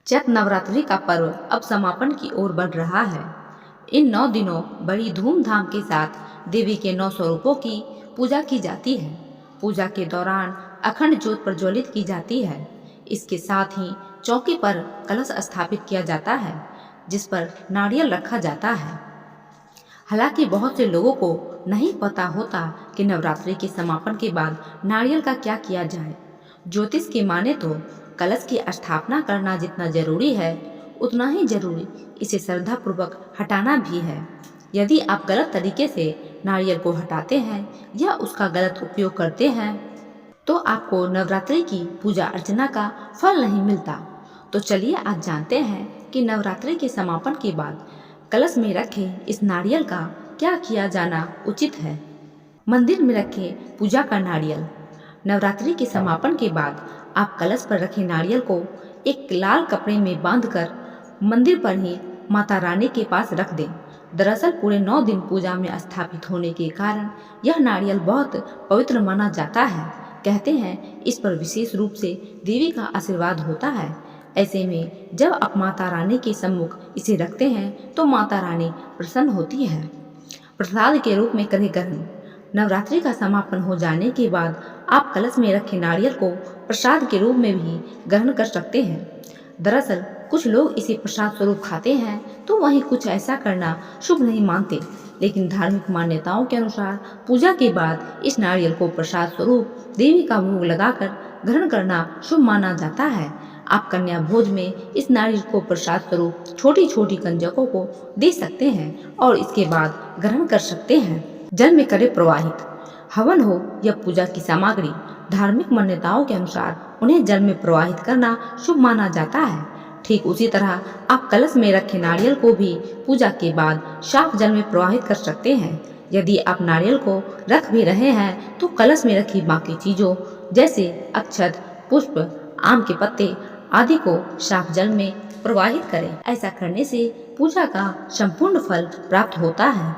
चैत्र नवरात्रि का पर्व अब समापन की ओर बढ़ रहा है। इन 9 दिनों बड़ी धूमधाम के साथ देवी के 9 स्वरूपों की पूजा की जाती है। पूजा के दौरान अखंड ज्योत प्रज्वलित की जाती है। इसके साथ ही चौकी पर कलश स्थापित किया जाता है, जिस पर नारियल रखा जाता है। हालांकि बहुत से लोगों को नहीं पता होता कि नवरात्रि के समापन के बाद नारियल का क्या किया जाए। ज्योतिष की माने तो कलश की स्थापना करना जितना जरूरी है, उतना ही जरूरी इसे श्रद्धापूर्वक हटाना भी है। यदि आप गलत तरीके से नारियल को हटाते हैं या उसका गलत उपयोग करते हैं, तो आपको नवरात्रि की पूजा अर्चना का फल नहीं मिलता। तो चलिए आज जानते हैं कि नवरात्रि के समापन के बाद कलश में रखे इस नारियल का क्या किया जाना उचित है। मंदिर में रखे पूजा का नारियल। नवरात्रि के समापन के बाद आप कलश पर रखे नारियल को एक लाल कपड़े में बांधकर मंदिर पर ही माता रानी के पास रख दें। दरअसल पूरे 9 दिन पूजा में स्थापित होने के कारण यह नारियल बहुत पवित्र माना जाता है। कहते हैं इस पर विशेष रूप से देवी का आशीर्वाद होता है। ऐसे में जब आप माता रानी के सम्मुख इसे रखते हैं तो माता रानी प्रसन्न होती है। प्रसाद के रूप में करें ग्रहण। नवरात्रि का समापन हो जाने के बाद आप कलश में रखे नारियल को प्रसाद के रूप में भी ग्रहण कर सकते हैं। दरअसल कुछ लोग इसे प्रसाद स्वरूप खाते हैं, तो वहीं कुछ ऐसा करना शुभ नहीं मानते। लेकिन धार्मिक मान्यताओं के अनुसार पूजा के बाद इस नारियल को प्रसाद स्वरूप देवी का भोग लगाकर ग्रहण करना शुभ माना जाता है। आप कन्या भोज में इस नारियल को प्रसाद स्वरूप छोटी छोटी कंजकों को दे सकते हैं और इसके बाद ग्रहण कर सकते हैं। जल में करें प्रवाहित। हवन हो या पूजा की सामग्री, धार्मिक मान्यताओं के अनुसार उन्हें जल में प्रवाहित करना शुभ माना जाता है। ठीक उसी तरह आप कलश में रखे नारियल को भी पूजा के बाद साफ जल में प्रवाहित कर सकते हैं। यदि आप नारियल को रख भी रहे हैं तो कलश में रखी बाकी चीजों जैसे अक्षत, पुष्प, आम के पत्ते आदि को साफ जल में प्रवाहित करें। ऐसा करने से पूजा का संपूर्ण फल प्राप्त होता है।